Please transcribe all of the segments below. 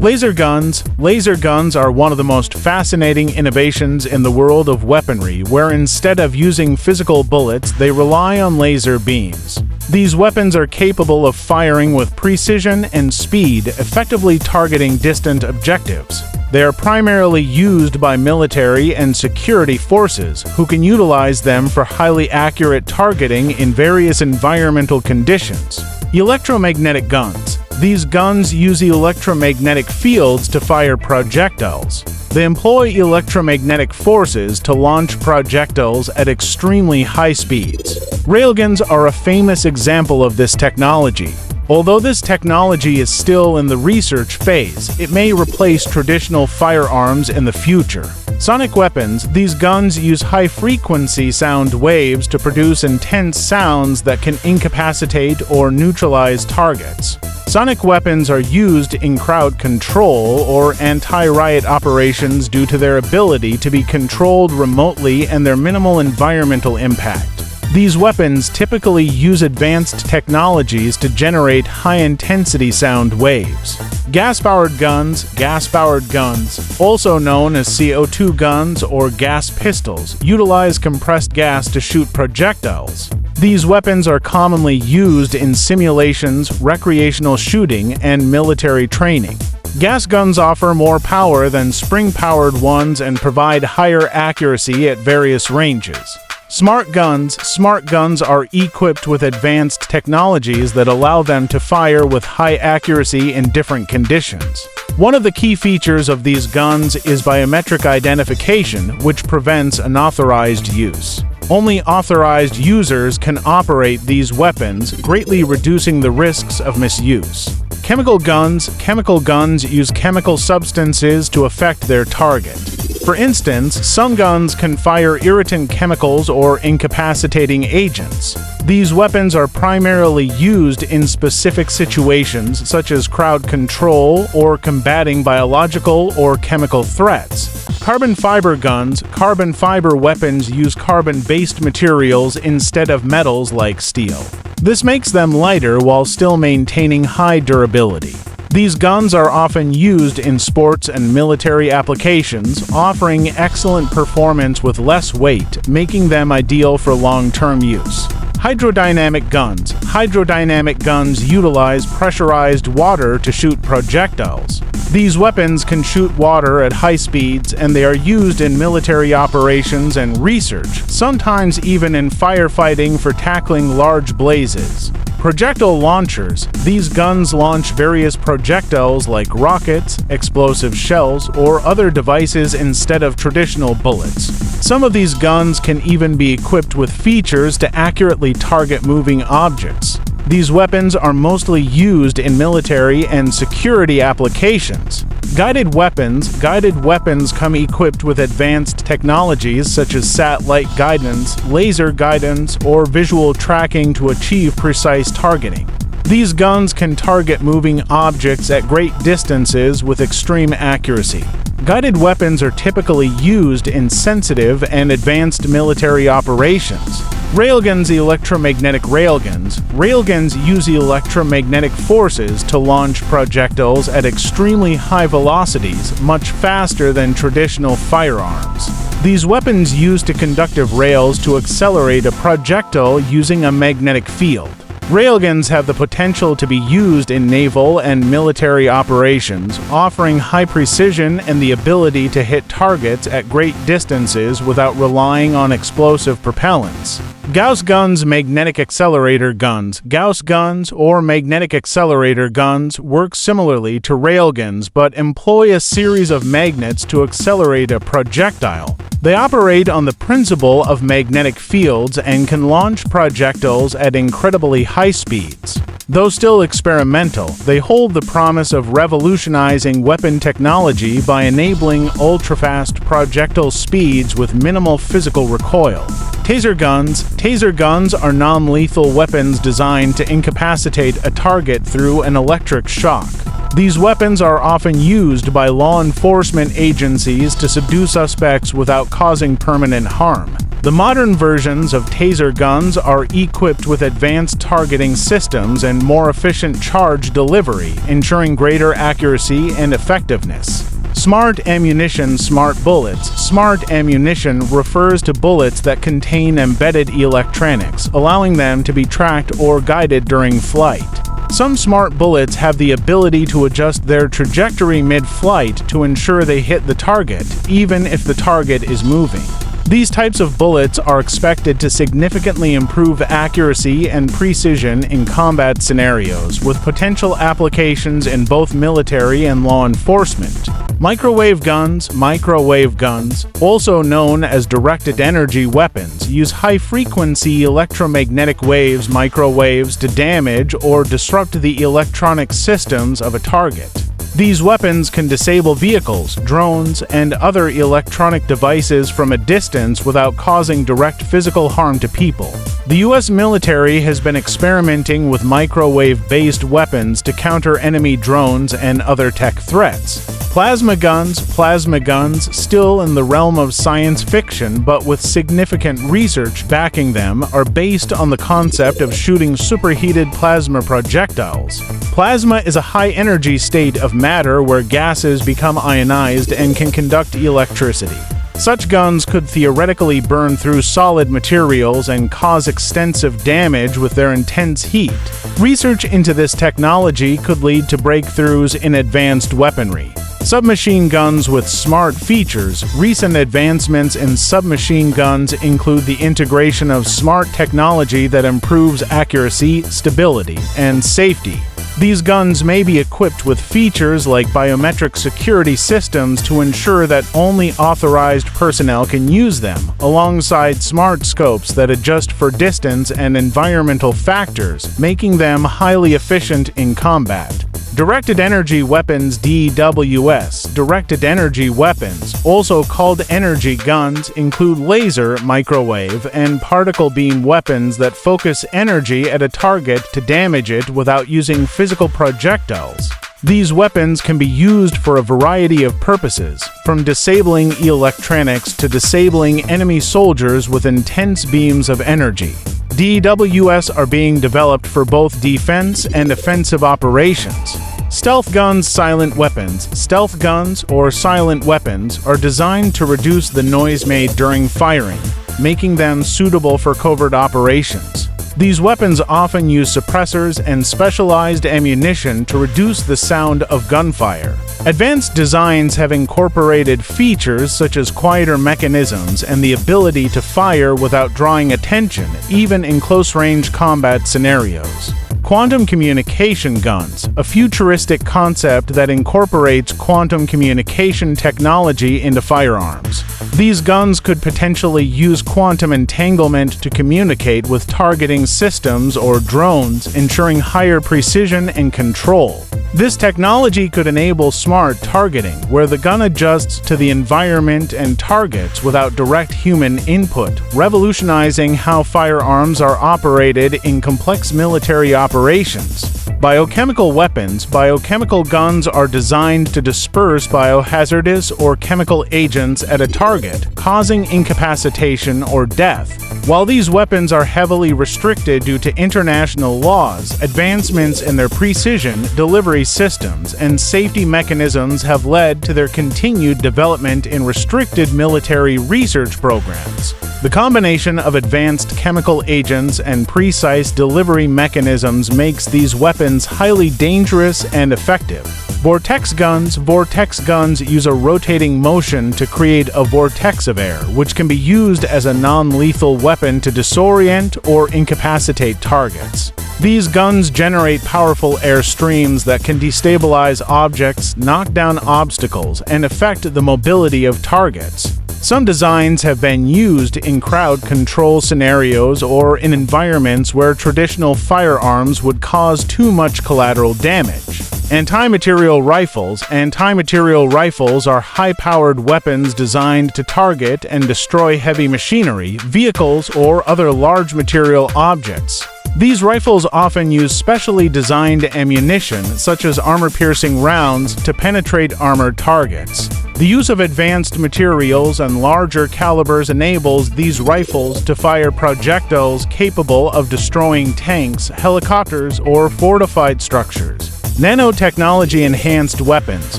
Laser guns. Laser guns are one of the most fascinating innovations in the world of weaponry, where instead of using physical bullets, they rely on laser beams. These weapons are capable of firing with precision and speed, effectively targeting distant objectives. They are primarily used by military and security forces, who can utilize them for highly accurate targeting in various environmental conditions. Electromagnetic guns. These guns use electromagnetic fields to fire projectiles. They employ electromagnetic forces to launch projectiles at extremely high speeds. Railguns are a famous example of this technology. Although this technology is still in the research phase, it may replace traditional firearms in the future. Sonic weapons. These guns use high-frequency sound waves to produce intense sounds that can incapacitate or neutralize targets. Sonic weapons are used in crowd control or anti-riot operations due to their ability to be controlled remotely and their minimal environmental impact. These weapons typically use advanced technologies to generate high-intensity sound waves. Gas-powered guns. Gas-powered guns, also known as CO2 guns or gas pistols, utilize compressed gas to shoot projectiles. These weapons are commonly used in simulations, recreational shooting, and military training. Gas guns offer more power than spring-powered ones and provide higher accuracy at various ranges. Smart guns. Smart guns are equipped with advanced technologies that allow them to fire with high accuracy in different conditions. One of the key features of these guns is biometric identification, which prevents unauthorized use. Only authorized users can operate these weapons, greatly reducing the risks of misuse. Chemical guns. Chemical guns use chemical substances to affect their target. For instance, some guns can fire irritant chemicals or incapacitating agents. These weapons are primarily used in specific situations such as crowd control or combating biological or chemical threats. Carbon fiber guns. Carbon fiber weapons use carbon-based materials instead of metals like steel. This makes them lighter while still maintaining high durability. These guns are often used in sports and military applications, offering excellent performance with less weight, making them ideal for long-term use. Hydrodynamic guns. Hydrodynamic guns utilize pressurized water to shoot projectiles. These weapons can shoot water at high speeds, and they are used in military operations and research, sometimes even in firefighting for tackling large blazes. Projectile launchers. These guns launch various projectiles like rockets, explosive shells, or other devices instead of traditional bullets. Some of these guns can even be equipped with features to accurately target moving objects. These weapons are mostly used in military and security applications. Guided weapons. Guided weapons come equipped with advanced technologies such as satellite guidance, laser guidance, or visual tracking to achieve precise targeting. These guns can target moving objects at great distances with extreme accuracy. Guided weapons are typically used in sensitive and advanced military operations. Railguns. Electromagnetic railguns. Railguns use electromagnetic forces to launch projectiles at extremely high velocities, much faster than traditional firearms. These weapons use conductive rails to accelerate a projectile using a magnetic field. Railguns have the potential to be used in naval and military operations, offering high precision and the ability to hit targets at great distances without relying on explosive propellants. Gauss guns. Magnetic accelerator guns. Gauss guns or magnetic accelerator guns work similarly to railguns but employ a series of magnets to accelerate a projectile. They operate on the principle of magnetic fields and can launch projectiles at incredibly high speeds. Though still experimental, they hold the promise of revolutionizing weapon technology by enabling ultra-fast projectile speeds with minimal physical recoil. Taser guns. Taser guns are non-lethal weapons designed to incapacitate a target through an electric shock. These weapons are often used by law enforcement agencies to subdue suspects without causing permanent harm. The modern versions of taser guns are equipped with advanced targeting systems and more efficient charge delivery, ensuring greater accuracy and effectiveness. Smart ammunition, smart bullets. Smart ammunition refers to bullets that contain embedded electronics, allowing them to be tracked or guided during flight. Some smart bullets have the ability to adjust their trajectory mid-flight to ensure they hit the target, even if the target is moving. These types of bullets are expected to significantly improve accuracy and precision in combat scenarios, with potential applications in both military and law enforcement. Microwave guns, also known as directed energy weapons, use high-frequency electromagnetic waves, microwaves, to damage or disrupt the electronic systems of a target. These weapons can disable vehicles, drones, and other electronic devices from a distance without causing direct physical harm to people. The U.S. military has been experimenting with microwave-based weapons to counter enemy drones and other tech threats. Plasma guns, still in the realm of science fiction but with significant research backing them, are based on the concept of shooting superheated plasma projectiles. Plasma is a high-energy state of matter where gases become ionized and can conduct electricity. Such guns could theoretically burn through solid materials and cause extensive damage with their intense heat. Research into this technology could lead to breakthroughs in advanced weaponry. Submachine guns with smart features. Recent advancements in submachine guns include the integration of smart technology that improves accuracy, stability, and safety. These guns may be equipped with features like biometric security systems to ensure that only authorized personnel can use them, alongside smart scopes that adjust for distance and environmental factors, making them highly efficient in combat. Directed energy weapons, DWS. Directed energy weapons, also called energy guns, include laser, microwave, and particle beam weapons that focus energy at a target to damage it without using physical projectiles. These weapons can be used for a variety of purposes, from disabling electronics to disabling enemy soldiers with intense beams of energy. DWS are being developed for both defense and offensive operations. Stealth guns, silent weapons. Stealth guns, or silent weapons, are designed to reduce the noise made during firing, making them suitable for covert operations. These weapons often use suppressors and specialized ammunition to reduce the sound of gunfire. Advanced designs have incorporated features such as quieter mechanisms and the ability to fire without drawing attention, even in close-range combat scenarios. Quantum communication guns, a futuristic concept that incorporates quantum communication technology into firearms. These guns could potentially use quantum entanglement to communicate with targeting systems or drones, ensuring higher precision and control. This technology could enable smart targeting, where the gun adjusts to the environment and targets without direct human input, revolutionizing how firearms are operated in complex military operations. Biochemical weapons. Biochemical guns are designed to disperse biohazardous or chemical agents at a target, causing incapacitation or death. While these weapons are heavily restricted due to international laws, advancements in their precision, delivery systems, and safety mechanisms have led to their continued development in restricted military research programs. The combination of advanced chemical agents and precise delivery mechanisms makes these weapons highly dangerous and effective. Vortex guns. Vortex guns use a rotating motion to create a vortex of air, which can be used as a non-lethal weapon to disorient or incapacitate targets. These guns generate powerful air streams that can destabilize objects, knock down obstacles, and affect the mobility of targets. Some designs have been used in crowd control scenarios or in environments where traditional firearms would cause too much collateral damage. Anti-material rifles. Anti-material rifles are high-powered weapons designed to target and destroy heavy machinery, vehicles, or other large material objects. These rifles often use specially designed ammunition, such as armor-piercing rounds, to penetrate armored targets. The use of advanced materials and larger calibers enables these rifles to fire projectiles capable of destroying tanks, helicopters, or fortified structures. Nanotechnology-enhanced weapons.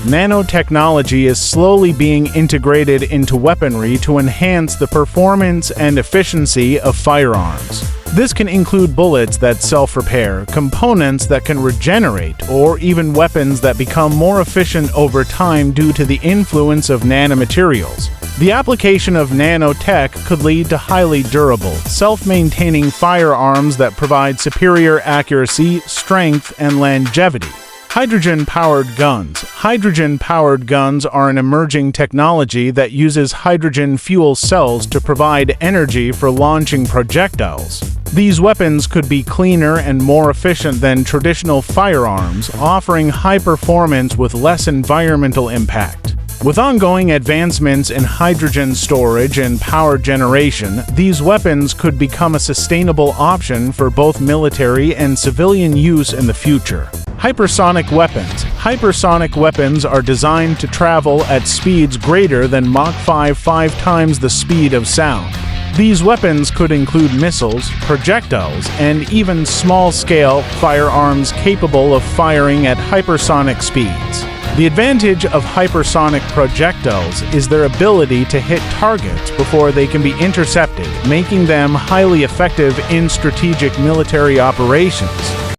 Nanotechnology is slowly being integrated into weaponry to enhance the performance and efficiency of firearms. This can include bullets that self-repair, components that can regenerate, or even weapons that become more efficient over time due to the influence of nanomaterials. The application of nanotech could lead to highly durable, self-maintaining firearms that provide superior accuracy, strength, and longevity. Hydrogen-powered guns. Hydrogen-powered guns are an emerging technology that uses hydrogen fuel cells to provide energy for launching projectiles. These weapons could be cleaner and more efficient than traditional firearms, offering high performance with less environmental impact. With ongoing advancements in hydrogen storage and power generation, these weapons could become a sustainable option for both military and civilian use in the future. Hypersonic weapons. Hypersonic weapons are designed to travel at speeds greater than Mach 5 times the speed of sound. These weapons could include missiles, projectiles, and even small-scale firearms capable of firing at hypersonic speeds. The advantage of hypersonic projectiles is their ability to hit targets before they can be intercepted, making them highly effective in strategic military operations.